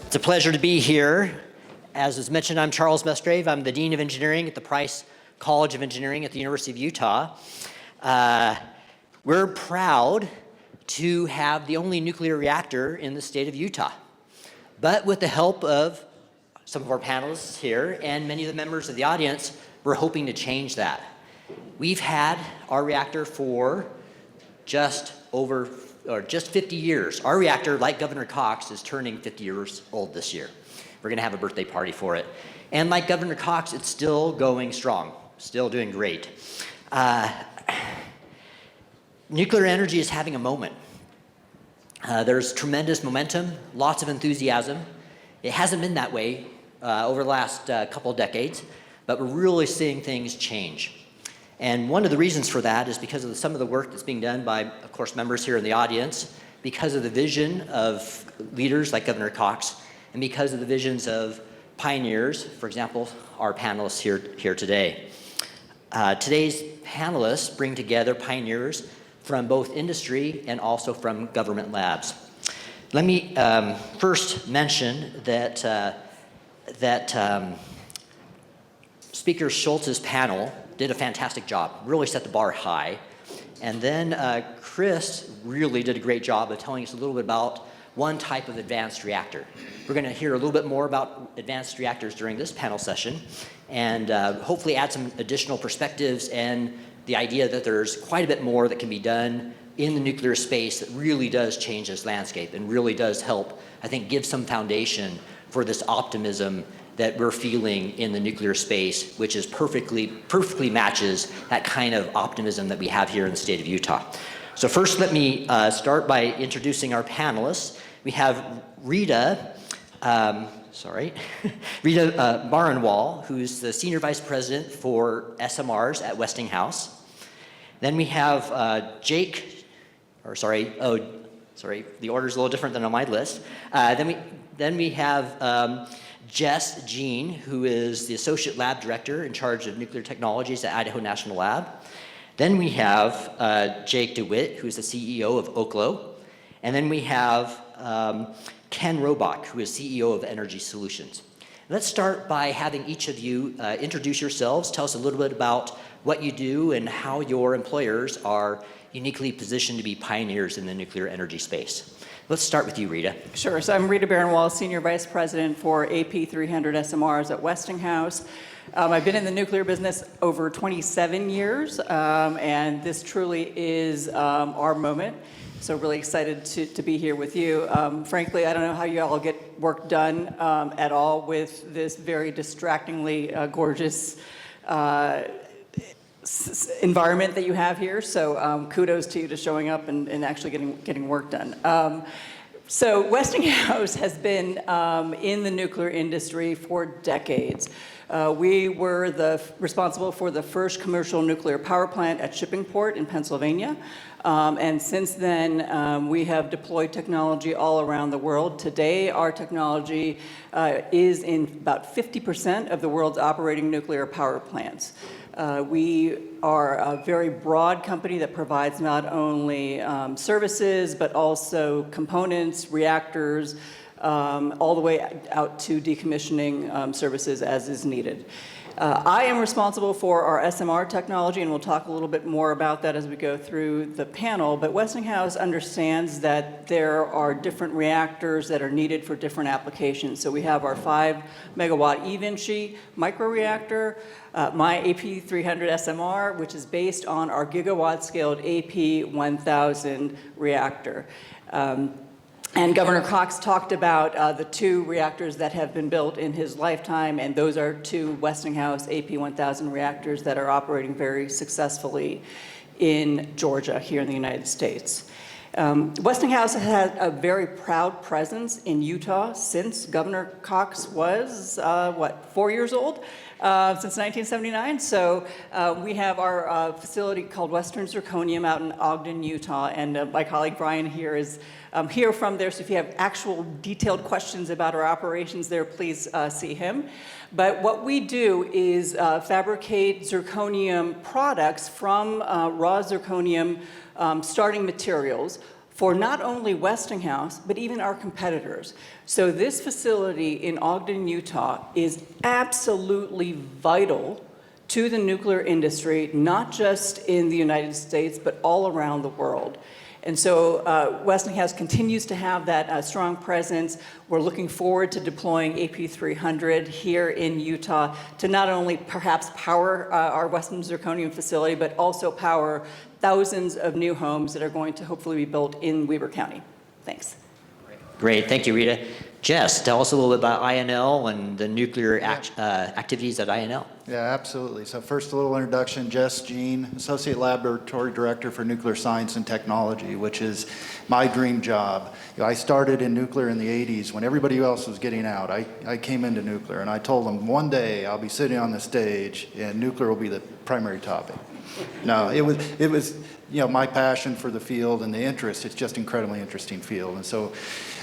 It's a pleasure to be here. As was mentioned, I'm Charles Musgrave. I'm the Dean of Engineering at the Price College of Engineering at the University of Utah. We're proud to have the only nuclear reactor in the state of Utah. But with the help of some of our panelists here and many of the members of the audience, we're hoping to change that. We've had our reactor for just 50 years. Our reactor, like Governor Cox, is turning 50 years old this year. We're gonna have a birthday party for it. And like Governor Cox, it's still going strong, still doing great. Nuclear energy is having a moment. There's tremendous momentum, lots of enthusiasm. It hasn't been that way over the last couple of decades, but we're really seeing things change. And one of the reasons for that is because of some of the work that's being done by, of course, members here in the audience, because of the vision of leaders like Governor Cox, and because of the visions of pioneers, for example, our panelists here today. Today's panelists bring together pioneers from both industry and also from government labs. Let me first mention that Speaker Schultz's panel did a fantastic job, really set the bar high. And then Chris really did a great job of telling us a little bit about one type of advanced reactor. We're gonna hear a little bit more about advanced reactors during this panel session and hopefully add some additional perspectives and the idea that there's quite a bit more that can be done in the nuclear space that really does change this landscape and really does help, I think, give some foundation for this optimism that we're feeling in the nuclear space, which is perfectly matches that kind of optimism that we have here in the state of Utah. So first, let me start by introducing our panelists. We have Rita Baranwal, who's the Senior Vice President for SMRs at Westinghouse. Then we have the order's a little different than on my list. Then we have Jess Jean, who is the Associate Lab Director in charge of nuclear technologies at Idaho National Lab. Then we have Jake DeWitt, who's the CEO of Oklo. And then we have Ken Robach, who is CEO of Energy Solutions. Let's start by having each of you introduce yourselves, tell us a little bit about what you do and how your employers are uniquely positioned to be pioneers in the nuclear energy space. Let's start with you, Rita. Sure. So I'm Rita Baranwal, Senior Vice President for AP300 SMRs at Westinghouse. I've been in the nuclear business over 27 years, and this truly is our moment. So really excited to be here with you. Frankly, I don't know how you all get work done at all with this very distractingly gorgeous environment that you have here. So kudos to you to showing up and actually getting work done. So Westinghouse has been in the nuclear industry for decades. We were responsible for the first commercial nuclear power plant at Shippingport in Pennsylvania. And since then, we have deployed technology all around the world. Today, our technology is in about 50% of the world's operating nuclear power plants. We are a very broad company that provides not only services, but also components, reactors, all the way out to decommissioning services as is needed. I am responsible for our SMR technology, and we'll talk a little bit more about that as we go through the panel, but Westinghouse understands that there are different reactors that are needed for different applications. So we have our 5 megawatt eVinci microreactor, my AP300 SMR, which is based on our gigawatt-scaled AP1000 reactor. And Governor Cox talked about the 2 reactors that have been built in his lifetime, and those are 2 Westinghouse AP1000 reactors that are operating very successfully in Georgia, here in the United States. Westinghouse has had a very proud presence in Utah since Governor Cox was, 4 years old? Since 1979. So we have our facility called Western Zirconium out in Ogden, Utah, and my colleague Brian here is here from there, so if you have actual detailed questions about our operations there, please see him. But what we do is fabricate zirconium products from raw zirconium starting materials for not only Westinghouse, but even our competitors. So this facility in Ogden, Utah is absolutely vital to the nuclear industry, not just in the United States, but all around the world. And so Westinghouse continues to have that strong presence. We're looking forward to deploying AP300 here in Utah to not only perhaps power our Western Zirconium facility, but also power thousands of new homes that are going to hopefully be built in Weber County. Thanks. Great, thank you, Rita. Jess, tell us a little bit about INL and the nuclear activities at INL. Yeah, absolutely. So first, a little introduction. Jess Jean, Associate Laboratory Director for Nuclear Science and Technology, which is my dream job. I started in nuclear in the 80s when everybody else was getting out. I came into nuclear, and I told them one day I'll be sitting on the stage and nuclear will be the primary topic. No, it was my passion for the field and the interest. It's just incredibly interesting field. And so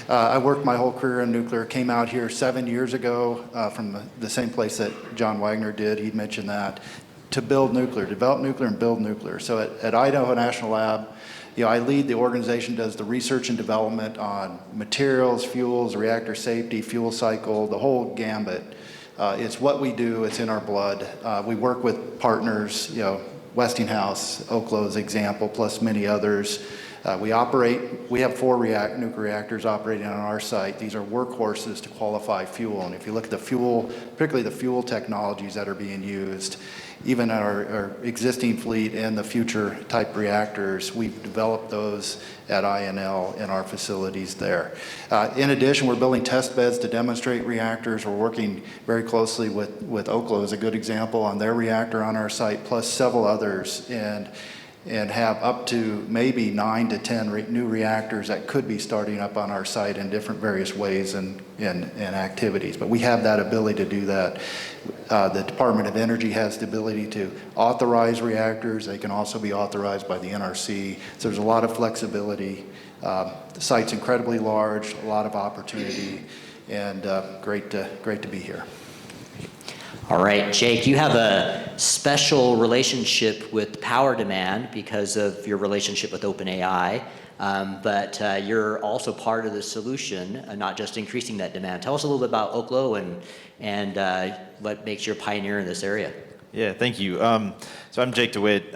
I worked my whole career in nuclear, came out here 7 years ago from the same place that John Wagner did, he'd mentioned that, to build nuclear, develop nuclear and build nuclear. So at Idaho National Lab, I lead the organization, does the research and development on materials, fuels, reactor safety, fuel cycle, the whole gambit. It's what we do, it's in our blood. We work with partners, Westinghouse, Oklo's example, plus many others. We have 4 nuclear reactors operating on our site. These are workhorses to qualify fuel. And if you look at the fuel, particularly the fuel technologies that are being used, even our existing fleet and the future type reactors, we've developed those at INL in our facilities there. In addition, we're building test beds to demonstrate reactors. We're working very closely with Oklo as a good example on their reactor on our site, plus several others, and have up to maybe 9 to 10 new reactors that could be starting up on our site in different various ways and activities. But we have that ability to do that. The Department of Energy has the ability to authorize reactors. They can also be authorized by the NRC. So there's a lot of flexibility. The site's incredibly large, a lot of opportunity, and great to be here. All right, Jake, you have a special relationship with power demand because of your relationship with OpenAI, but you're also part of the solution, not just increasing that demand. Tell us a little bit about Oklo and what makes you a pioneer in this area. Yeah, thank you. So I'm Jake DeWitt.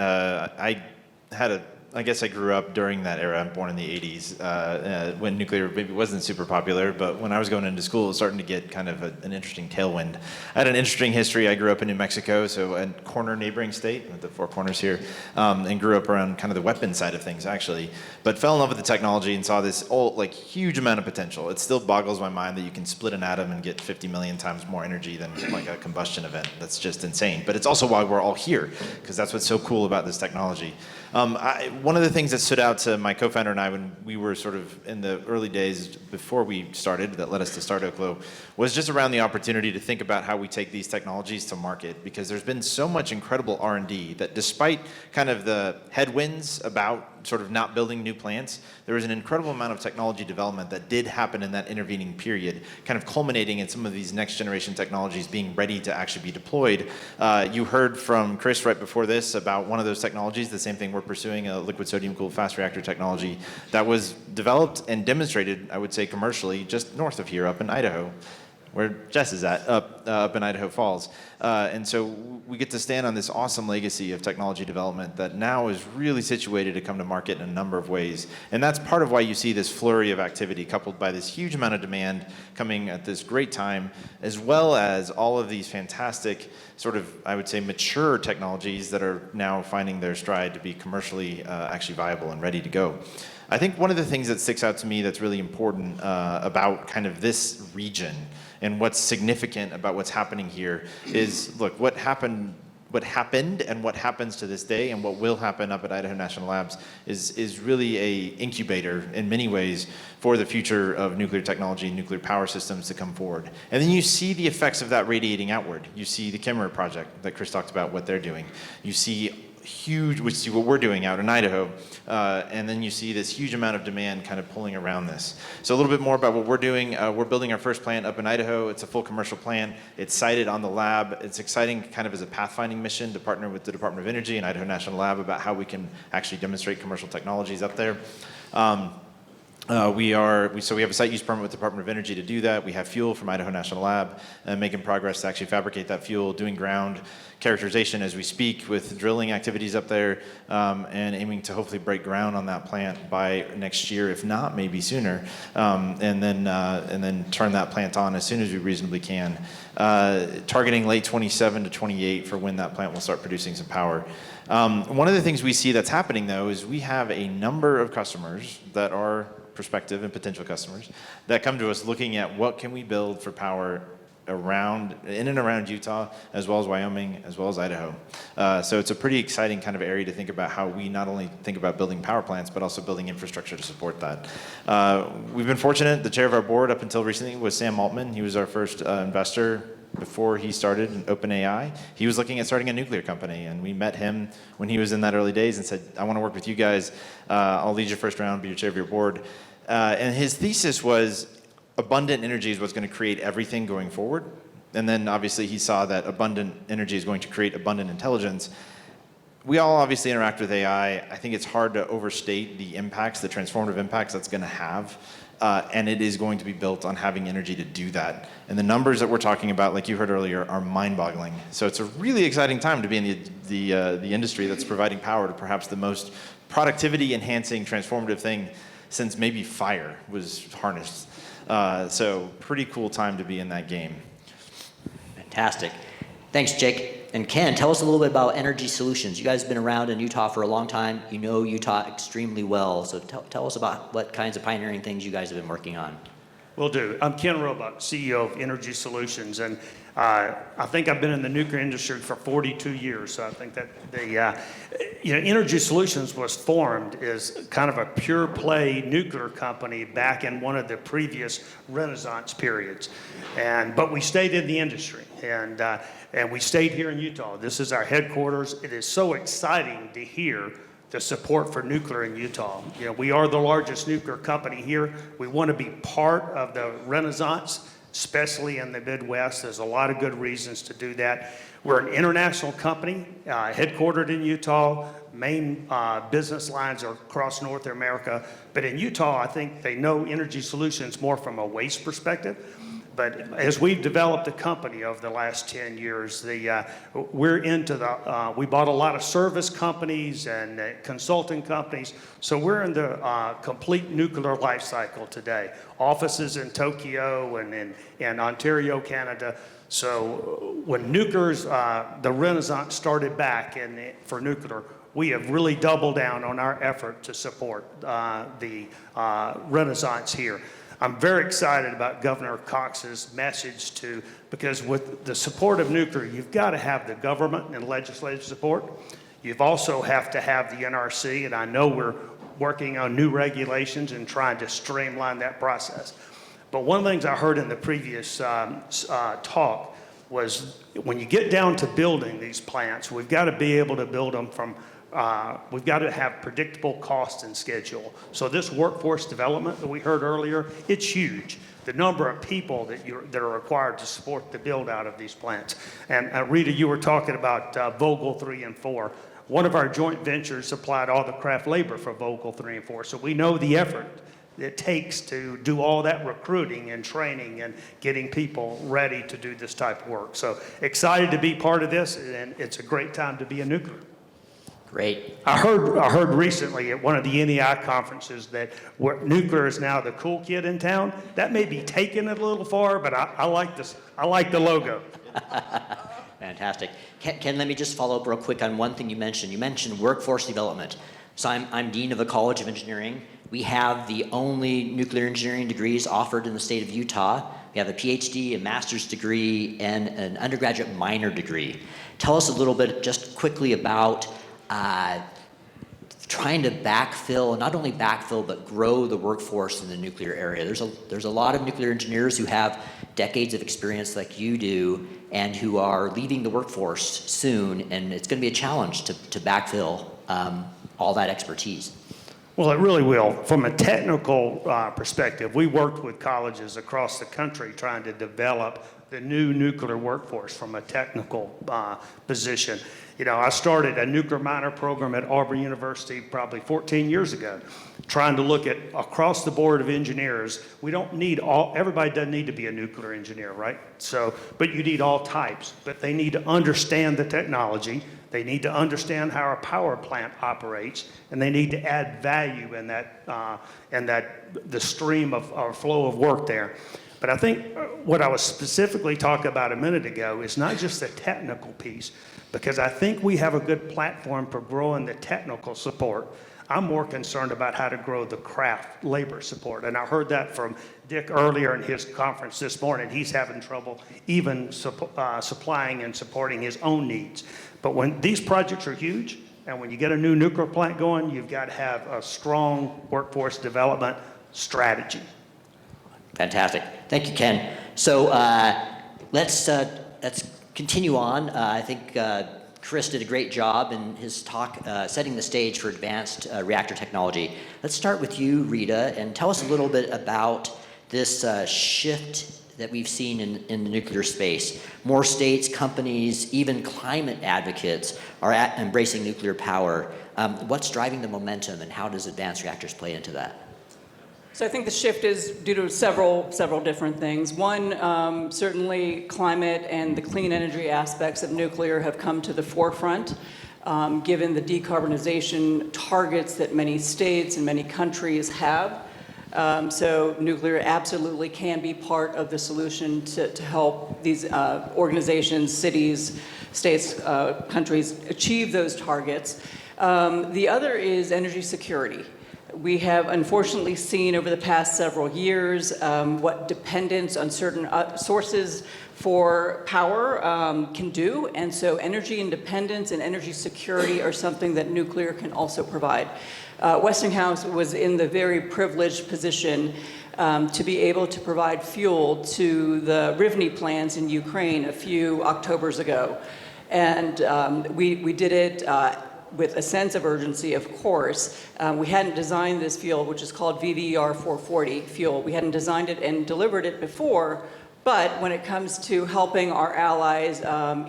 I guess I grew up during that era. I'm born in the 80s when nuclear maybe wasn't super popular, but when I was going into school, it was starting to get kind of an interesting tailwind. I had an interesting history. I grew up in New Mexico, so a corner neighboring state, with the Four Corners here, and grew up around kind of the weapons side of things, actually. But fell in love with the technology and saw this huge amount of potential. It still boggles my mind that you can split an atom and get 50 million times more energy than like a combustion event. That's just insane. But it's also why we're all here, because that's what's so cool about this technology. One of the things that stood out to my co-founder and I when we were sort of in the early days before we started, that led us to start Oklo, was just around the opportunity to think about how we take these technologies to market, because there's been so much incredible R&D that despite kind of the headwinds about sort of not building new plants, there was an incredible amount of technology development that did happen in that intervening period, kind of culminating in some of these next generation technologies being ready to actually be deployed. You heard from Chris right before this about one of those technologies, the same thing we're pursuing, a liquid sodium cooled fast reactor technology that was developed and demonstrated, I would say commercially, just north of here up in Idaho, where Jess is at, up in Idaho Falls. And so we get to stand on this awesome legacy of technology development that now is really situated to come to market in a number of ways. And that's part of why you see this flurry of activity coupled by this huge amount of demand coming at this great time, as well as all of these fantastic sort of, I would say, mature technologies that are now finding their stride to be commercially actually viable and ready to go. I think one of the things that sticks out to me that's really important about kind of this region and what's significant about what's happening here is, look, what happened and what happens to this day and what will happen up at Idaho National Labs is really a incubator in many ways for the future of nuclear technology and nuclear power systems to come forward. And then you see the effects of that radiating outward. You see the Kimmerer project that Chris talked about, what they're doing. You see what we're doing out in Idaho, and then you see this huge amount of demand kind of pulling around this. So a little bit more about what we're doing. We're building our first plant up in Idaho. It's a full commercial plant. It's sited on the lab. It's exciting kind of as a pathfinding mission to partner with the Department of Energy and Idaho National Lab about how we can actually demonstrate commercial technologies up there. So we have a site use permit with the Department of Energy to do that. We have fuel from Idaho National Lab, making progress to actually fabricate that fuel, doing ground characterization as we speak with drilling activities up there, and aiming to hopefully break ground on that plant by next year, if not maybe sooner, and then turn that plant on as soon as we reasonably can, targeting late 27 to 28 for when that plant will start producing some power. One of the things we see that's happening though is we have a number of customers that are prospective and potential customers that come to us looking at what can we build for power in and around Utah, as well as Wyoming, as well as Idaho. So it's a pretty exciting kind of area to think about how we not only think about building power plants, but also building infrastructure to support that. We've been fortunate. The chair of our board up until recently was Sam Altman. He was our first investor before he started in OpenAI. He was looking at starting a nuclear company, and we met him when he was in that early days and said, I want to work with you guys. I'll lead your first round, be your chair of your board. And his thesis was abundant energy is what's going to create everything going forward. And then obviously he saw that abundant energy is going to create abundant intelligence. We all obviously interact with AI. I think it's hard to overstate the impacts, the transformative impacts that's going to have. And it is going to be built on having energy to do that. And the numbers that we're talking about, like you heard earlier, are mind-boggling. So it's a really exciting time to be in the industry that's providing power to perhaps the most productivity-enhancing, transformative thing since maybe fire was harnessed. So pretty cool time to be in that game. Fantastic. Thanks, Jake. And Ken, tell us a little bit about Energy Solutions. You guys have been around in Utah for a long time. You know Utah extremely well. So tell us about what kinds of pioneering things you guys have been working on. Will do. I'm Ken Roebuck, CEO of Energy Solutions, and I think I've been in the nuclear industry for 42 years. So I think that Energy Solutions was formed as kind of a pure play nuclear company back in one of the previous Renaissance periods, but we stayed in the industry, and we stayed here in Utah. This is our headquarters. It is so exciting to hear the support for nuclear in Utah. We are the largest nuclear company here. We want to be part of the Renaissance, especially in the Midwest. There's a lot of good reasons to do that. We're an international company, headquartered in Utah. Main business lines are across North America. But in Utah, I think they know Energy Solutions more from a waste perspective. But as we've developed the company over the last 10 years, we're into we bought a lot of service companies and consulting companies. So we're in the complete nuclear life cycle today. Offices in Tokyo and in Ontario, Canada. So when the Renaissance started back for nuclear, we have really doubled down on our effort to support the Renaissance here. I'm very excited about Governor Cox's message because with the support of nuclear, you've got to have the government and legislative support. You've also have to have the NRC, and I know we're working on new regulations and trying to streamline that process. But one of the things I heard in the previous talk was when you get down to building these plants, we've got to be able to build them we've got to have predictable cost and schedule. So this workforce development that we heard earlier, it's huge. The number of people that are required to support the build out of these plants. And Rita, you were talking about Vogtle 3 and 4. One of our joint ventures supplied all the craft labor for Vogtle 3 and 4. So we know the effort it takes to do all that recruiting and training and getting people ready to do this type of work. So excited to be part of this, and it's a great time to be a nuclear. Great. I heard recently at one of the NEI conferences that nuclear is now the cool kid in town. That may be taking it a little far, but I like this. I like the logo. Fantastic. Ken, let me just follow up real quick on one thing you mentioned. You mentioned workforce development. So I'm dean of the College of Engineering. We have the only nuclear engineering degrees offered in the state of Utah. We have a PhD, a master's degree, and an undergraduate minor degree. Tell us a little bit just quickly about trying to backfill, not only backfill, but grow the workforce in the nuclear area. There's a lot of nuclear engineers who have decades of experience like you do and who are leaving the workforce soon, and it's going to be a challenge to backfill all that expertise. Well, it really will. From a technical perspective, we worked with colleges across the country trying to develop the new nuclear workforce from a technical position. I started a nuclear minor program at Auburn University probably 14 years ago, trying to look at across the board of engineers. We don't need everybody doesn't need to be a nuclear engineer, right? So, but you need all types, but they need to understand the technology. They need to understand how a power plant operates, and they need to add value in that, the stream of or flow of work there. But I think what I was specifically talking about a minute ago is not just the technical piece, because I think we have a good platform for growing the technical support. I'm more concerned about how to grow the craft labor support. And I heard that from Dick earlier in his conference this morning. He's having trouble even supplying and supporting his own needs. But when these projects are huge, and when you get a new nuclear plant going, you've got to have a strong workforce development strategy. Fantastic. Thank you, Ken. So let's continue on. I think Chris did a great job in his talk setting the stage for advanced reactor technology. Let's start with you, Rita, and tell us a little bit about this shift that we've seen in the nuclear space. More states, companies, even climate advocates are embracing nuclear power. What's driving the momentum, and how does advanced reactors play into that? So I think the shift is due to several different things. One, certainly climate and the clean energy aspects of nuclear have come to the forefront, given the decarbonization targets that many states and many countries have. So nuclear absolutely can be part of the solution to help these organizations, cities, states, countries achieve those targets. The other is energy security. We have unfortunately seen over the past several years what dependence on certain sources for power can do, and so energy independence and energy security are something that nuclear can also provide. Westinghouse was in the very privileged position to be able to provide fuel to the Rivne plants in Ukraine a few Octobers ago. And we did it with a sense of urgency, of course. We hadn't designed this fuel, which is called VVER 440 fuel. We hadn't designed it and delivered it before, but when it comes to helping our allies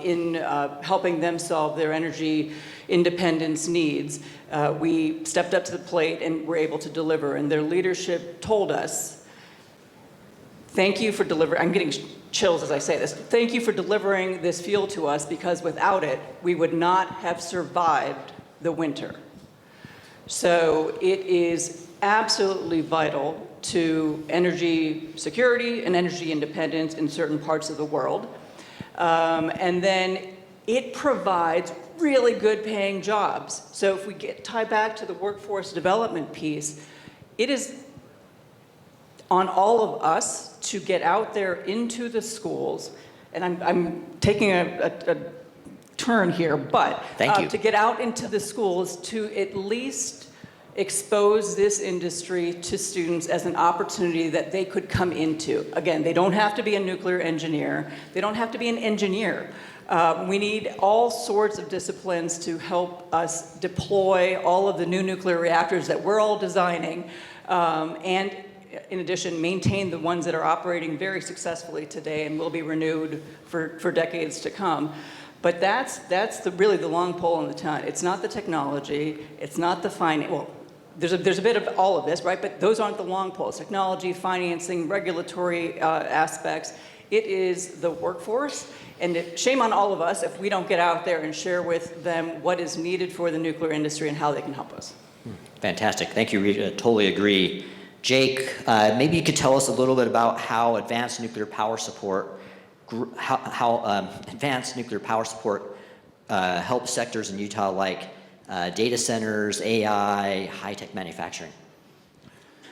in helping them solve their energy independence needs, we stepped up to the plate and were able to deliver. And their leadership told us, thank you for delivering, I'm getting chills as I say this, thank you for delivering this fuel to us, because without it, we would not have survived the winter. So it is absolutely vital to energy security and energy independence in certain parts of the world. And then it provides really good paying jobs. So if we tie back to the workforce development piece, it is on all of us to get out there into the schools, and I'm taking a turn here, but Thank you. to get out into the schools to at least expose this industry to students as an opportunity that they could come into. Again, they don't have to be a nuclear engineer. They don't have to be an engineer. We need all sorts of disciplines to help us deploy all of the new nuclear reactors that we're all designing, and in addition, maintain the ones that are operating very successfully today and will be renewed for decades to come. But that's really the long pole in the tent. It's not the technology, it's not the finance. Well, there's a bit of all of this, right? But those aren't the long poles. Technology, financing, regulatory aspects. It is the workforce. And shame on all of us if we don't get out there and share with them what is needed for the nuclear industry and how they can help us. Fantastic. Thank you, Rita. Totally agree. Jake, maybe you could tell us a little bit about how advanced nuclear power support, helps sectors in Utah like data centers, AI, high-tech manufacturing.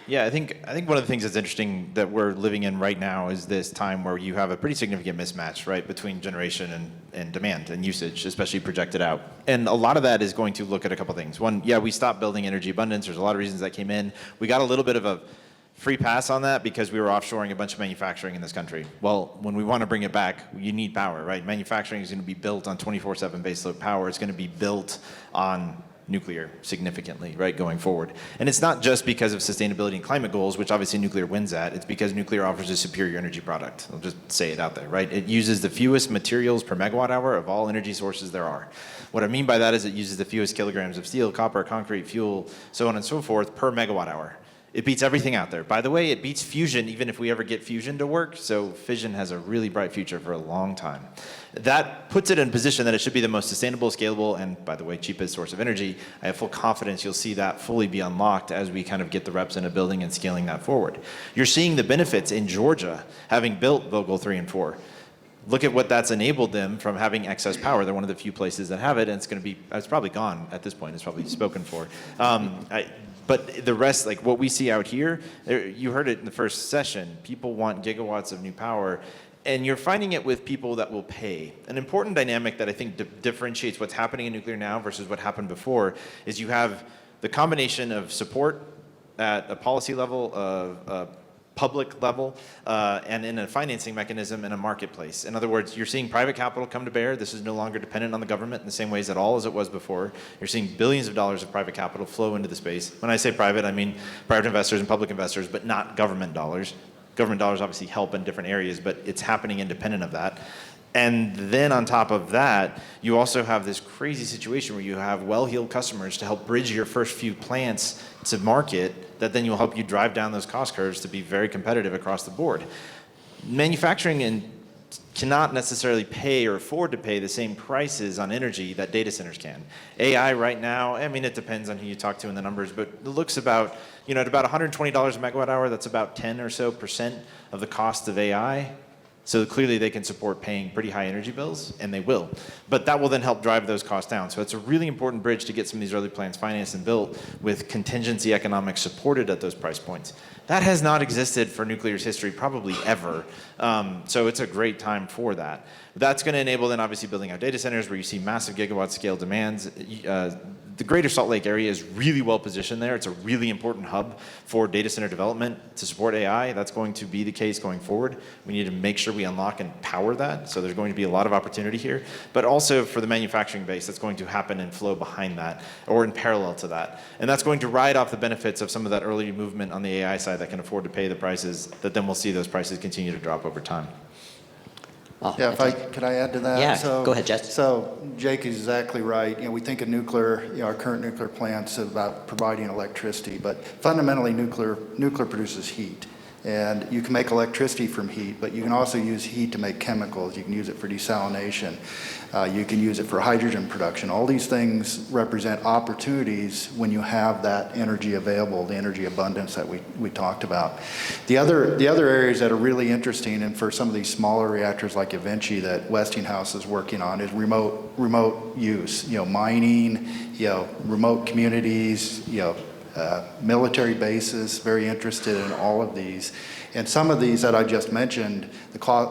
Yeah, I think one of the things that's interesting that we're living in right now is this time where you have a pretty significant mismatch, right, between generation and demand and usage, especially projected out. And a lot of that is going to look at a couple things. One, yeah, we stopped building energy abundance. There's a lot of reasons that came in. We got a little bit of a free pass on that because we were offshoring a bunch of manufacturing in this country. Well, when we want to bring it back, you need power, right? Manufacturing is going to be built on 24/7 baseload power. It's going to be built on nuclear significantly, right, going forward. And it's not just because of sustainability and climate goals, which obviously nuclear wins at. It's because nuclear offers a superior energy product. I'll just say it out there, right? It uses the fewest materials per megawatt hour of all energy sources there are. What I mean by that is it uses the fewest kilograms of steel, copper, concrete, fuel, so on and so forth per megawatt hour. It beats everything out there. By the way, it beats fusion even if we ever get fusion to work, so fission has a really bright future for a long time. That puts it in a position that it should be the most sustainable, scalable, and by the way, cheapest source of energy. I have full confidence you'll see that fully be unlocked as we kind of get the reps into building and scaling that forward. You're seeing the benefits in Georgia, having built Vogtle 3 and 4. Look at what that's enabled them from having excess power. They're one of the few places that have it, and it's probably gone at this point. It's probably spoken for. But the rest, like what we see out here, you heard it in the first session, people want gigawatts of new power, and you're finding it with people that will pay. An important dynamic that I think differentiates what's happening in nuclear now versus what happened before is you have the combination of support at a policy level, of public level, and in a financing mechanism in a marketplace. In other words, you're seeing private capital come to bear. This is no longer dependent on the government in the same ways at all as it was before. You're seeing billions of dollars of private capital flow into the space. When I say private, I mean private investors and public investors, but not government dollars. Government dollars obviously help in different areas, but it's happening independent of that. And then on top of that, you also have this crazy situation where you have well-heeled customers to help bridge your first few plants to market that then will help you drive down those cost curves to be very competitive across the board. Manufacturing cannot necessarily pay or afford to pay the same prices on energy that data centers can. AI right now, I mean, it depends on who you talk to in the numbers, but it looks about, at about $120 a megawatt hour, that's about 10% or so of the cost of AI. So clearly they can support paying pretty high energy bills, and they will. But that will then help drive those costs down. So it's a really important bridge to get some of these early plants financed and built with contingency economics supported at those price points. That has not existed for nuclear's history probably ever. So it's a great time for that. That's going to enable then obviously building out data centers where you see massive gigawatt scale demands. The greater Salt Lake area is really well positioned there. It's a really important hub for data center development to support AI. That's going to be the case going forward. We need to make sure we unlock and power that. So there's going to be a lot of opportunity here. But also for the manufacturing base, that's going to happen and flow behind that or in parallel to that. And that's going to ride off the benefits of some of that early movement on the AI side that can afford to pay the prices that then we'll see those prices continue to drop over time. Oh, Yeah, could I add to that? Yeah, go ahead, Jess. So Jake is exactly right. We think of nuclear, our current nuclear plants about providing electricity, but fundamentally nuclear produces heat. And you can make electricity from heat, but you can also use heat to make chemicals. You can use it for desalination. You can use it for hydrogen production. All these things represent opportunities when you have that energy available, the energy abundance that we talked about. The other areas that are really interesting, and for some of these smaller reactors like eVinci that Westinghouse is working on, is remote use. Mining, remote communities, military bases, very interested in all of these. And some of these that I just mentioned,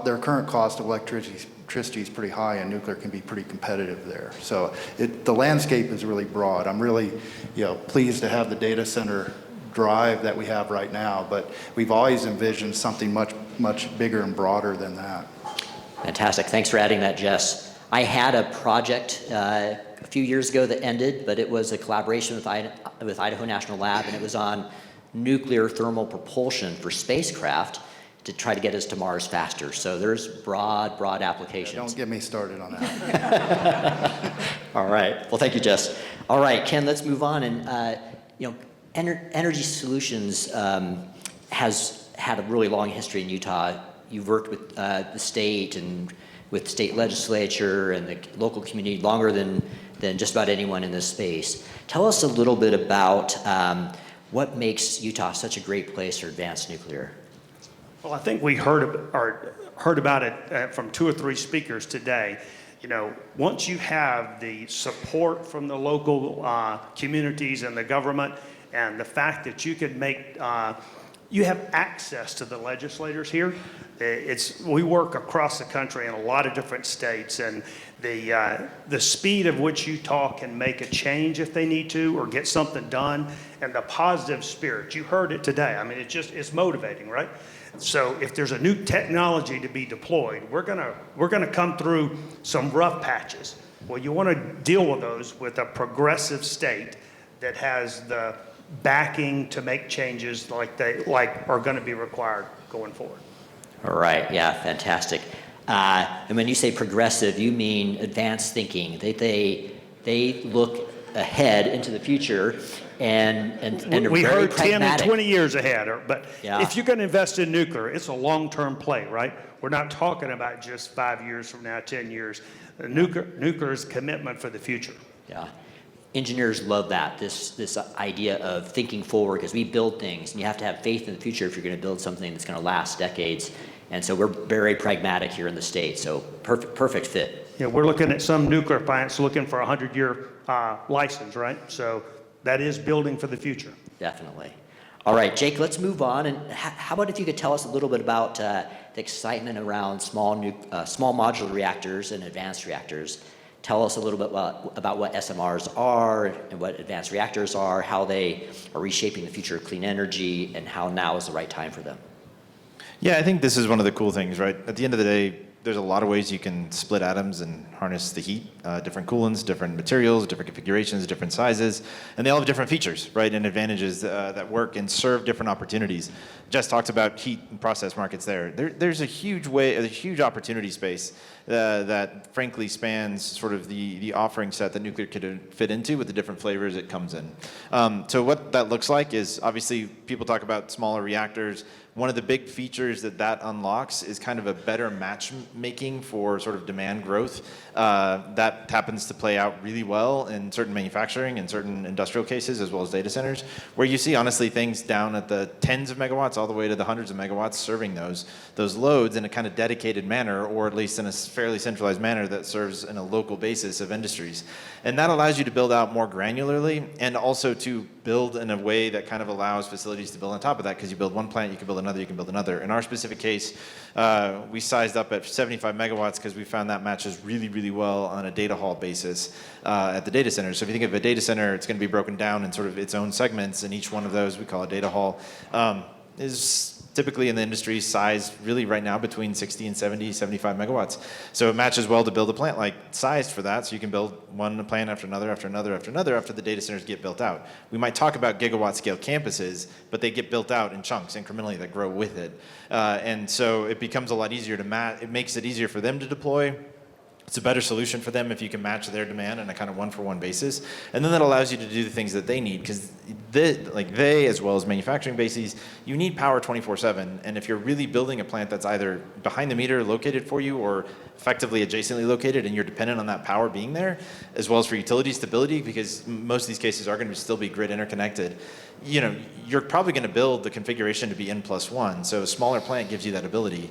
their current cost of electricity is pretty high, and nuclear can be pretty competitive there. So the landscape is really broad. I'm really pleased to have the data center drive that we have right now, but we've always envisioned something much bigger and broader than that. Fantastic. Thanks for adding that, Jess. I had a project a few years ago that ended, but it was a collaboration with Idaho National Lab, and it was on nuclear thermal propulsion for spacecraft to try to get us to Mars faster. So there's broad applications. Don't get me started on that. All right. Well, thank you, Jess. All right, Ken, let's move on. And, Energy Solutions has had a really long history in Utah. You've worked with the state and with the state legislature and the local community longer than just about anyone in this space. Tell us a little bit about what makes Utah such a great place for advanced nuclear. Well, I think we heard about it from 2 or 3 speakers today. Once you have the support from the local communities and the government, and the fact that you could you have access to the legislators here. We work across the country in a lot of different states, and the speed of which Utah can make a change if they need to, or get something done, and the positive spirit. You heard it today. I mean, it's motivating, right? So if there's a new technology to be deployed, we're gonna come through some rough patches. Well, you want to deal with those with a progressive state that has the backing to make changes like are going to be required going forward. All right, yeah, fantastic. And when you say progressive, you mean advanced thinking. They look ahead into the future and are We very heard 10 and pragmatic. 20 years ahead, but Yeah. if you're going to invest in nuclear, it's a long-term play, right? We're not talking about just 5 years from now, 10 years. Nuclear is commitment for the future. Yeah. Engineers love that, this idea of thinking forward, because we build things, and you have to have faith in the future if you're going to build something that's going to last decades. And so we're very pragmatic here in the state, so perfect fit. Yeah, we're looking at some nuclear plants looking for a 100-year license, right? So that is building for the future. Definitely. All right, Jake, let's move on. And how about if you could tell us a little bit about the excitement around small modular reactors and advanced reactors. Tell us a little bit about what SMRs are and what advanced reactors are, how they are reshaping the future of clean energy, and how now is the right time for them. Yeah, I think this is one of the cool things, right? At the end of the day, there's a lot of ways you can split atoms and harness the heat, different coolants, different materials, different configurations, different sizes, and they all have different features, right, and advantages that work and serve different opportunities. Jess talked about heat and process markets there. There's a huge opportunity space that frankly spans sort of the offering set that nuclear could fit into with the different flavors it comes in. So what that looks like is, obviously, people talk about smaller reactors. One of the big features that unlocks is kind of a better matchmaking for sort of demand growth. That happens to play out really well in certain manufacturing and certain industrial cases, as well as data centers, where you see, honestly, things down at the tens of megawatts all the way to the hundreds of megawatts serving those loads in a kind of dedicated manner, or at least in a fairly centralized manner that serves in a local basis of industries. And that allows you to build out more granularly, and also to build in a way that kind of allows facilities to build on top of that, because you build one plant, you can build another, you can build another. In our specific case, we sized up at 75 megawatts because we found that matches really, really well on a data hall basis at the data center. So if you think of a data center, it's going to be broken down in sort of its own segments, and each one of those we call a data hall, is typically in the industry size really right now between 60 and 70, 75 megawatts. So it matches well to build a plant like sized for that, so you can build one plant after another, after another, after another, after the data centers get built out. We might talk about gigawatt scale campuses, but they get built out in chunks incrementally that grow with it. And so it becomes a lot easier to it makes it easier for them to deploy. It's a better solution for them if you can match their demand on a kind of one-for-one basis. And then that allows you to do the things that they need, because they, as well as manufacturing bases, you need power 24/7. And if you're really building a plant that's either behind the meter located for you or effectively adjacently located, and you're dependent on that power being there, as well as for utility stability, because most of these cases are going to still be grid interconnected, you're probably going to build the configuration to be N+1. So a smaller plant gives you that ability.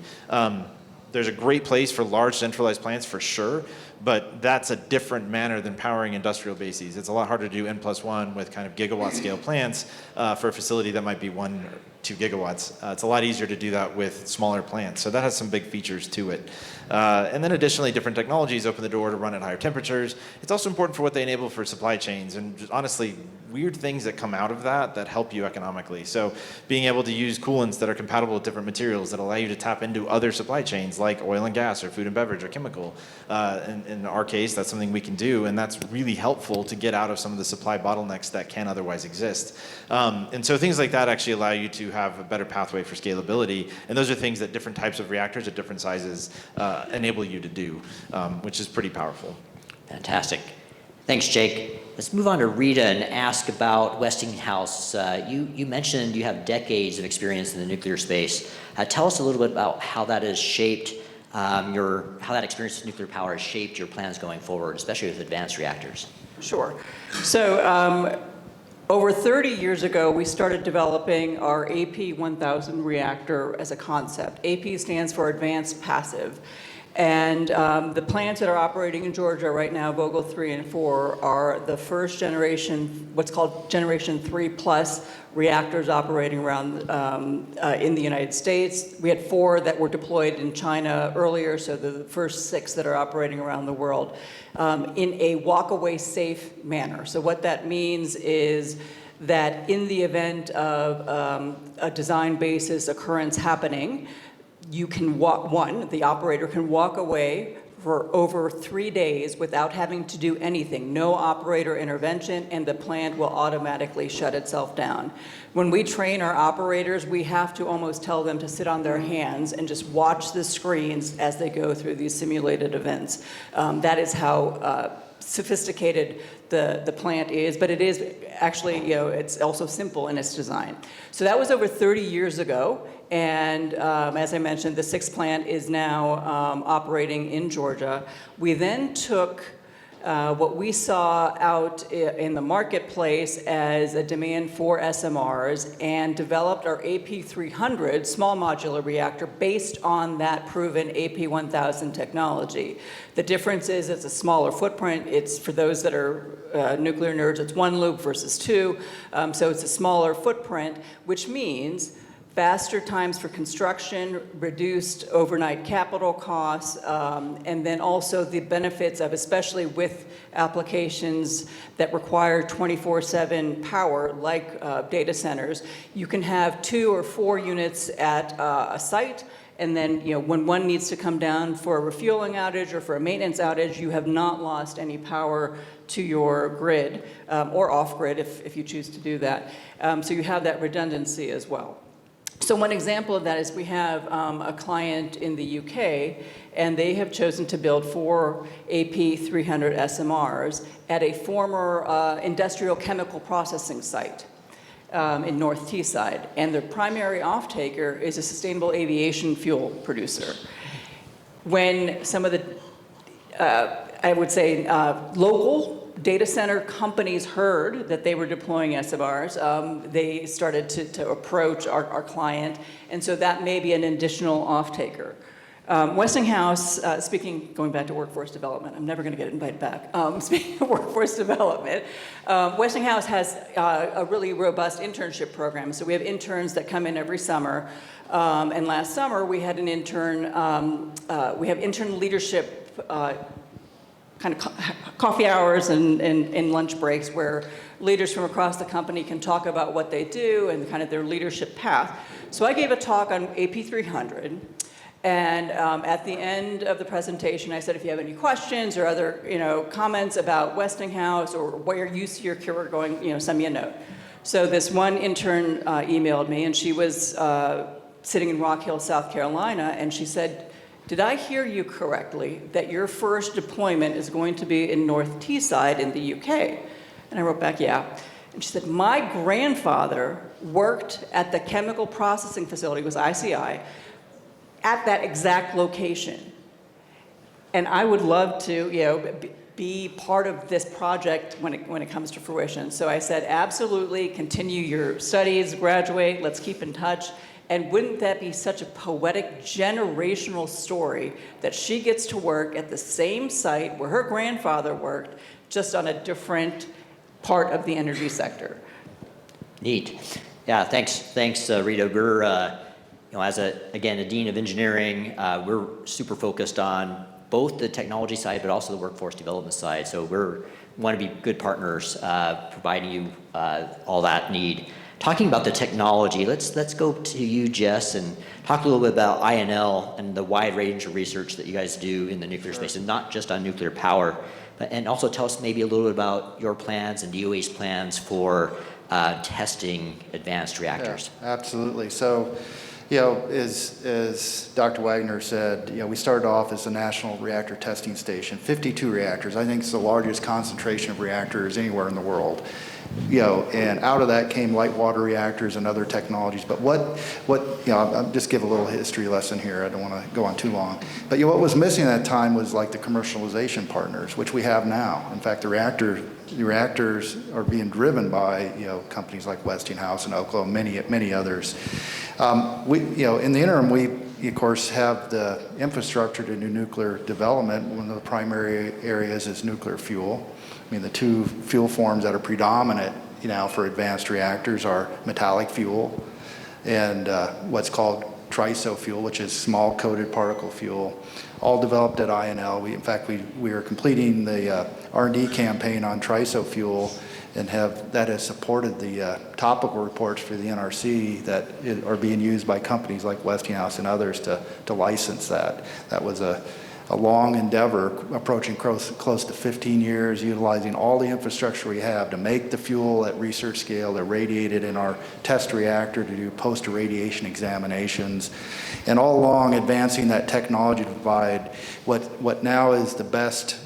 There's a great place for large centralized plants for sure, but that's a different manner than powering industrial bases. It's a lot harder to do N+1 with kind of gigawatt scale plants for a facility that might be 1 or 2 gigawatts. It's a lot easier to do that with smaller plants. So that has some big features to it. And then additionally, different technologies open the door to run at higher temperatures. It's also important for what they enable for supply chains, and just honestly, weird things that come out of that help you economically. So being able to use coolants that are compatible with different materials that allow you to tap into other supply chains like oil and gas or food and beverage or chemical. In our case, that's something we can do, and that's really helpful to get out of some of the supply bottlenecks that can otherwise exist. And so things like that actually allow you to have a better pathway for scalability, and those are things that different types of reactors at different sizes enable you to do, which is pretty powerful. Fantastic. Thanks, Jake. Let's move on to Rita and ask about Westinghouse. You mentioned you have decades of experience in the nuclear space. Tell us a little bit about how that has shaped how that experience with nuclear power has shaped your plans going forward, especially with advanced reactors. Sure. So over 30 years ago, we started developing our AP1000 reactor as a concept. AP stands for Advanced Passive. And the plants that are operating in Georgia right now, Vogtle 3 and 4, are the first generation, what's called Generation 3 plus reactors operating around in the United States. We had 4 that were deployed in China earlier, so the first 6 that are operating around the world in a walk-away safe manner. So what that means is that in the event of a design basis occurrence happening, you can the operator can walk away for over 3 days without having to do anything, no operator intervention, and the plant will automatically shut itself down. When we train our operators, we have to almost tell them to sit on their hands and just watch the screens as they go through these simulated events. That is how sophisticated the plant is, but it is actually, it's also simple in its design. So that was over 30 years ago, and as I mentioned, the 6th plant is now operating in Georgia. We then took what we saw out in the marketplace as a demand for SMRs and developed our AP300 small modular reactor based on that proven AP1000 technology. The difference is it's a smaller footprint. It's, for those that are nuclear nerds, it's 1 loop versus 2. So it's a smaller footprint, which means faster times for construction, reduced overnight capital costs, and then also the benefits of, especially with applications that require 24/7 power, like data centers, you can have 2 or 4 units at a site, and then when one needs to come down for a refueling outage or for a maintenance outage, you have not lost any power to your grid, or off-grid if you choose to do that. So you have that redundancy as well. So one example of that is we have a client in the UK, and they have chosen to build 4 AP300 SMRs at a former industrial chemical processing site in North Teesside. And their primary off-taker is a sustainable aviation fuel producer. When some of the, I would say, local data center companies heard that they were deploying SMRs, they started to approach our client, and so that may be an additional off-taker. Westinghouse, going back to workforce development, I'm never going to get invited back. Speaking of workforce development, Westinghouse has a really robust internship program. So we have interns that come in every summer, and last summer we had an intern, we have intern leadership kind of coffee hours and lunch breaks where leaders from across the company can talk about what they do and kind of their leadership path. So I gave a talk on AP300, and at the end of the presentation, I said, if you have any questions or other comments about Westinghouse or where you see your career going, send me a note. So this one intern emailed me, and she was sitting in Rock Hill, South Carolina, and she said, did I hear you correctly that your first deployment is going to be in North Teesside in the UK? And I wrote back, yeah. And she said, my grandfather worked at the chemical processing facility, it was ICI, at that exact location. And I would love to, be part of this project when it comes to fruition. So I said, absolutely, continue your studies, graduate, let's keep in touch. And wouldn't that be such a poetic generational story that she gets to work at the same site where her grandfather worked, just on a different part of the energy sector? Neat. Yeah, thanks, Rita. We're, as a dean of engineering, we're super focused on both the technology side, but also the workforce development side. So we want to be good partners, providing you all that need. Talking about the technology, let's go to you, Jess, and talk a little bit about INL and the wide range of research that you guys do in the nuclear space, and not just on nuclear power, and also tell us maybe a little bit about your plans and DOE's plans for testing advanced reactors. Yeah, absolutely. So, as Dr. Wagner said, we started off as a national reactor testing station, 52 reactors. I think it's the largest concentration of reactors anywhere in the world. And out of that came light water reactors and other technologies. But I'll just give a little history lesson here. I don't want to go on too long. But what was missing at that time was like the commercialization partners, which we have now. In fact, the reactors are being driven by companies like Westinghouse and Oklo, many others. In the interim, we of course have the infrastructure to do nuclear development. One of the primary areas is nuclear fuel. I mean, the 2 fuel forms that are predominant, for advanced reactors are metallic fuel and what's called TRISO fuel, which is small coated particle fuel, all developed at INL. In fact, we are completing the R&D campaign on TRISO fuel, and that has supported the topical reports for the NRC that are being used by companies like Westinghouse and others to license that. That was a a long endeavor approaching close to 15 years, utilizing all the infrastructure we have to make the fuel at research scale, irradiate it in our test reactor to do post-irradiation examinations, and all along advancing that technology to provide what now is the best,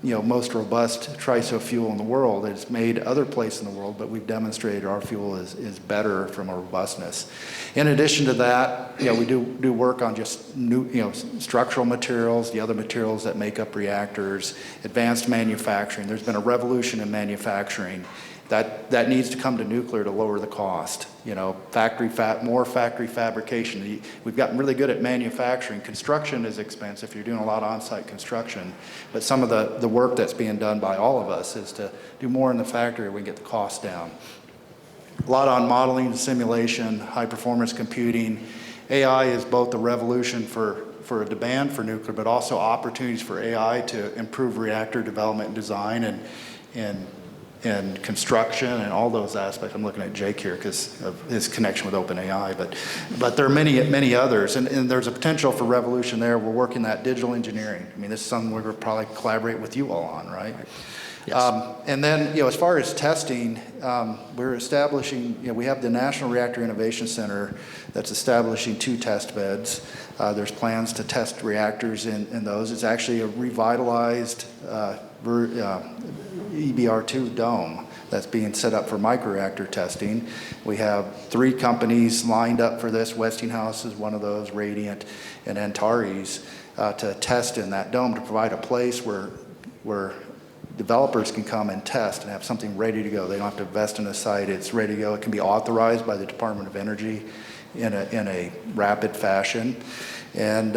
most robust TRISO fuel in the world. It's made other places in the world, but we've demonstrated our fuel is better from a robustness. In addition to that, we do work on just new, structural materials, the other materials that make up reactors, advanced manufacturing. There's been a revolution in manufacturing that needs to come to nuclear to lower the cost. More factory fabrication. We've gotten really good at manufacturing. Construction is expensive. You're doing a lot of on-site construction, but some of the work that's being done by all of us is to do more in the factory where we can get the cost down. A lot on modeling and simulation, high-performance computing. AI is both a revolution for a demand for nuclear, but also opportunities for AI to improve reactor development and design and construction and all those aspects. I'm looking at Jake here because of his connection with OpenAI, but there are many others, and there's a potential for revolution there. We're working that digital engineering. This is something we're going to probably collaborate with you all on, right? Yes. And then, as far as testing, we're establishing, we have the National Reactor Innovation Center that's establishing 2 test beds. There's plans to test reactors in those. It's actually a revitalized EBR-2 dome that's being set up for microreactor testing. We have 3 companies lined up for this. Westinghouse is one of those, Radiant and Antares, to test in that dome to provide a place where developers can come and test and have something ready to go. They don't have to invest in a site. It's ready to go. It can be authorized by the Department of Energy in a rapid fashion. And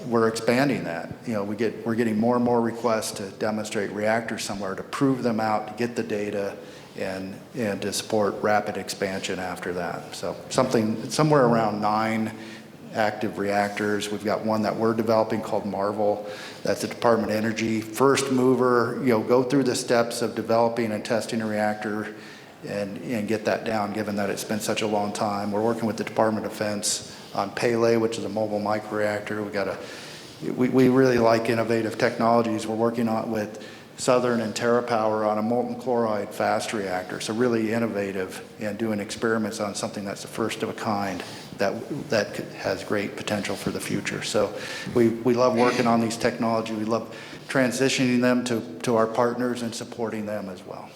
we're expanding that. We're getting more and more requests to demonstrate reactors somewhere, to prove them out, to get the data, and to support rapid expansion after that. So somewhere around 9 active reactors. We've got one that we're developing called Marvel. That's the Department of Energy. First mover, go through the steps of developing and testing a reactor and get that down, given that it's been such a long time. We're working with the Department of Defense on Pele, which is a mobile microreactor. We really like innovative technologies. We're working on with Southern and TerraPower on a molten chloride fast reactor. So really innovative and doing experiments on something that's the first of a kind that has great potential for the future. So we love working on these technologies. We love transitioning them to our partners and supporting them as well.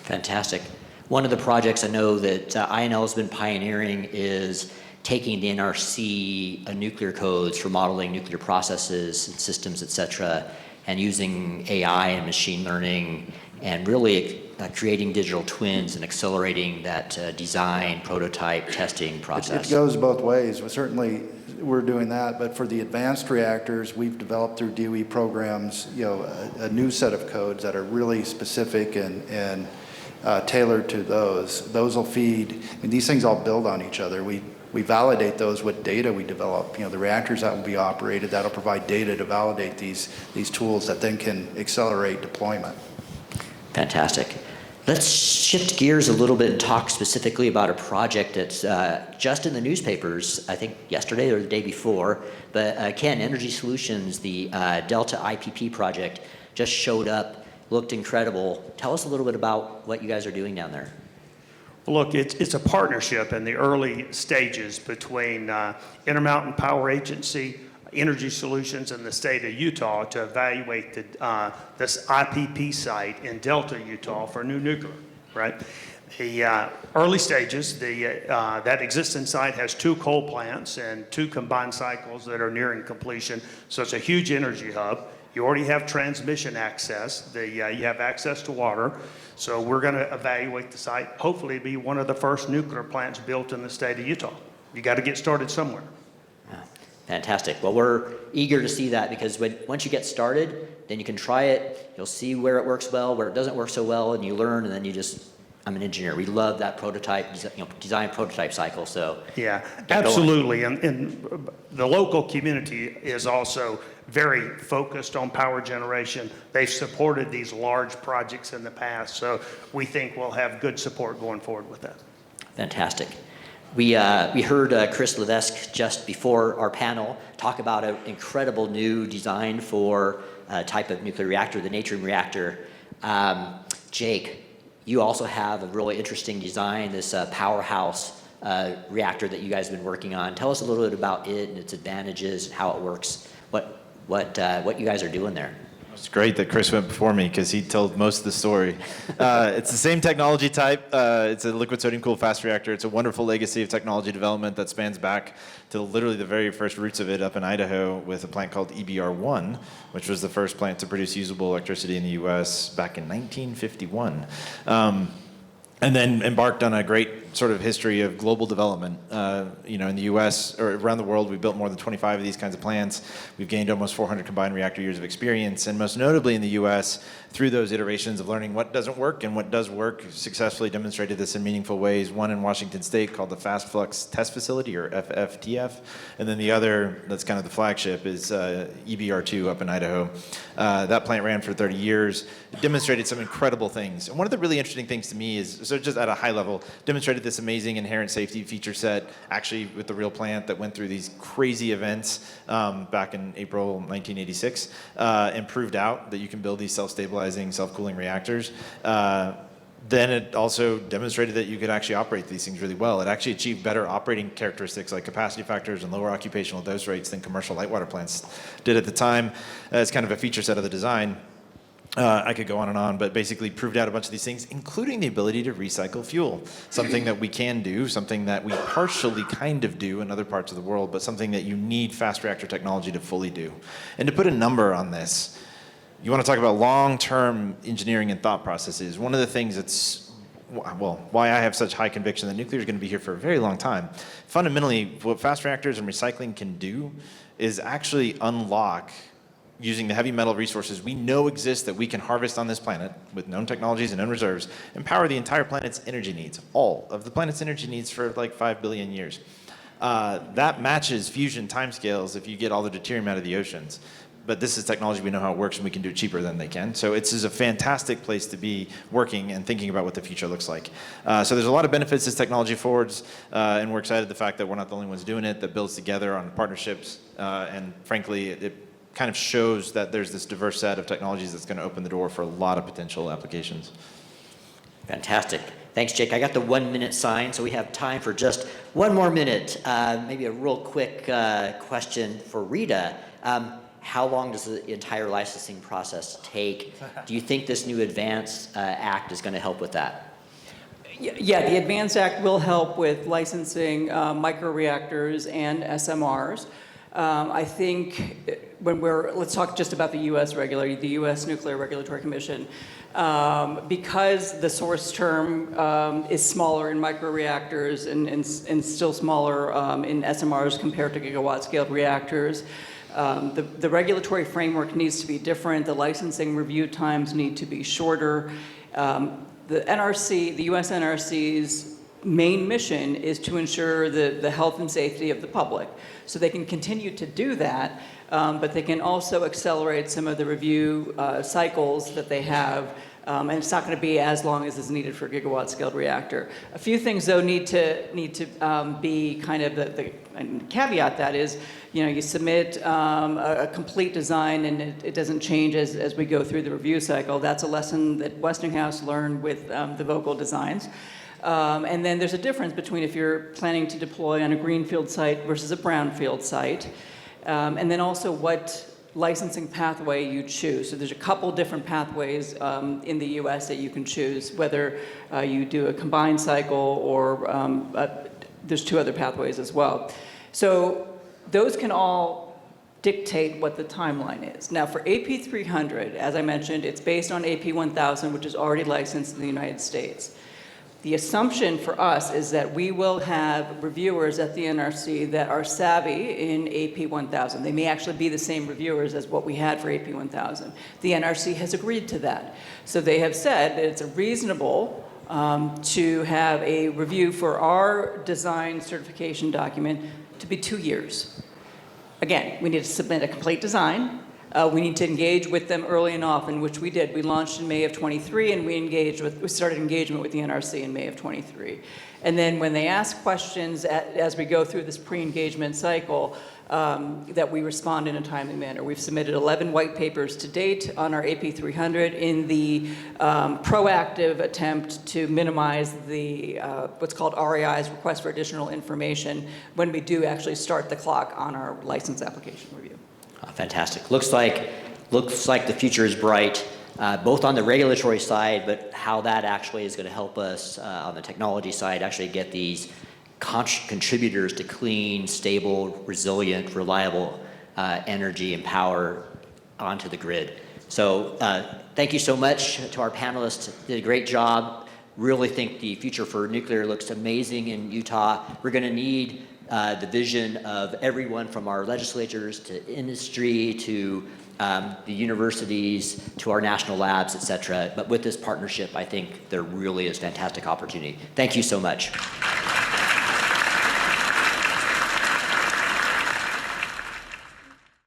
Fantastic. One of the projects I know that INL has been pioneering is taking the NRC nuclear codes for modeling nuclear processes, systems, et cetera, and using AI and machine learning and really creating digital twins and accelerating that design, prototype, testing process. It goes both ways. We're doing that, but for the advanced reactors, we've developed through DOE programs, a new set of codes that are really specific and tailored to those. Those will feed, these things all build on each other. We validate those with data we develop. The reactors that will be operated, that'll provide data to validate these tools that then can accelerate deployment. Fantastic. Let's shift gears a little bit and talk specifically about a project that's just in the newspapers, I think yesterday or the day before. But Ken, Energy Solutions, the Delta IPP project just showed up, looked incredible. Tell us a little bit about what you guys are doing down there. Look, it's a partnership in the early stages between Intermountain Power Agency, Energy Solutions, and the state of Utah to evaluate this IPP site in Delta, Utah for new nuclear, right? The early stages, that existing site has 2 coal plants and 2 combined cycles that are nearing completion, so it's a huge energy hub. You already have transmission access. You have access to water. So we're going to evaluate the site, hopefully be one of the first nuclear plants built in the state of Utah. You got to get started somewhere. Yeah, fantastic. Well, we're eager to see that because once you get started, then you can try it. You'll see where it works well, where it doesn't work so well, and you learn, and then I'm an engineer. We love that prototype, design prototype cycle. So yeah, absolutely. And the local community is also very focused on power generation. They've supported these large projects in the past, so we think we'll have good support going forward with that. Fantastic. We heard Chris Levesque just before our panel talk about an incredible new design for a type of nuclear reactor, the Natrium reactor. Jake, you also have a really interesting design, this powerhouse reactor that you guys have been working on. Tell us a little bit about it and its advantages and how it works, what you guys are doing there. It's great that Chris went before me because he told most of the story. It's the same technology type. It's a liquid sodium cooled fast reactor. It's a wonderful legacy of technology development that spans back to literally the very first roots of it up in Idaho with a plant called EBR-1, which was the first plant to produce usable electricity in the U.S. back in 1951. And then embarked on a great sort of history of global development. In the U.S. or around the world, we've built more than 25 of these kinds of plants. We've gained almost 400 combined reactor years of experience, and most notably in the U.S., through those iterations of learning what doesn't work and what does work, successfully demonstrated this in meaningful ways. One in Washington State called the Fast Flux Test Facility, or FFTF, and then the other that's kind of the flagship is EBR-2 up in Idaho. That plant ran for 30 years, demonstrated some incredible things. And one of the really interesting things to me is, so just at a high level, demonstrated this amazing inherent safety feature set, actually with the real plant that went through these crazy events back in April 1986, and proved out that you can build these self-stabilizing, self-cooling reactors. Then it also demonstrated that you could actually operate these things really well. It actually achieved better operating characteristics like capacity factors and lower occupational dose rates than commercial light water plants did at the time. As kind of a feature set of the design. I could go on, but basically proved out a bunch of these things, including the ability to recycle fuel, something that we can do, something that we partially kind of do in other parts of the world, but something that you need fast reactor technology to fully do. And to put a number on this, you want to talk about long-term engineering and thought processes. One of the things that's, why I have such high conviction that nuclear is going to be here for a very long time. Fundamentally, what fast reactors and recycling can do is actually unlock, using the heavy metal resources we know exist that we can harvest on this planet with known technologies and known reserves, and power the entire planet's energy needs, all of the planet's energy needs for like 5 billion years. That matches fusion timescales if you get all the deuterium out of the oceans. But this is technology, we know how it works, and we can do it cheaper than they can. So it's a fantastic place to be working and thinking about what the future looks like. So there's a lot of benefits this technology affords, and we're excited the fact that we're not the only ones doing it, that builds together on partnerships, and frankly, it kind of shows that there's this diverse set of technologies that's going to open the door for a lot of potential applications. Fantastic. Thanks, Jake. I got the 1 minute sign, so we have time for just one more minute. Maybe a real quick question for Rita. How long does the entire licensing process take? Do you think this new Advanced Act is going to help with that? Yeah, the Advanced Act will help with licensing microreactors and SMRs. I think let's talk just about the U.S. regulator, the U.S. Nuclear Regulatory Commission. Because the source term is smaller in microreactors and still smaller in SMRs compared to gigawatt-scaled reactors, the regulatory framework needs to be different. The licensing review times need to be shorter. The NRC, the U.S. NRC's main mission is to ensure the health and safety of the public. So they can continue to do that, but they can also accelerate some of the review cycles that they have, and it's not going to be as long as is needed for a gigawatt-scaled reactor. A few things, though, need to be kind of the caveat that is, you submit a complete design and it doesn't change as we go through the review cycle. That's a lesson that Westinghouse learned with the Vogtle designs. And then there's a difference between if you're planning to deploy on a greenfield site versus a brownfield site. And then also what licensing pathway you choose. So there's a couple different pathways in the US that you can choose, whether you do a combined cycle or there's 2 other pathways as well. So those can all dictate what the timeline is. Now for AP300, as I mentioned, it's based on AP1000, which is already licensed in the United States. The assumption for us is that we will have reviewers at the NRC that are savvy in AP1000. They may actually be the same reviewers as what we had for AP1000. The NRC has agreed to that. So they have said that it's reasonable to have a review for our design certification document to be 2 years. Again, we need to submit a complete design. We need to engage with them early and often, which we did. We launched in May of 23, and we started engagement with the NRC in May of 23. And then when they ask questions as we go through this pre-engagement cycle, that we respond in a timely manner. We've submitted 11 white papers to date on our AP 300 in the proactive attempt to minimize the what's called REI's, request for additional information, when we do actually start the clock on our license application review. Fantastic. Looks like the future is bright, both on the regulatory side, but how that actually is going to help us on the technology side actually get these contributors to clean, stable, resilient, reliable energy and power onto the grid. So thank you so much to our panelists. Did a great job. Really think the future for nuclear looks amazing in Utah. We're going to need the vision of everyone from our legislatures to industry to the universities to our national labs, et cetera. But with this partnership, I think there really is fantastic opportunity. Thank you so much.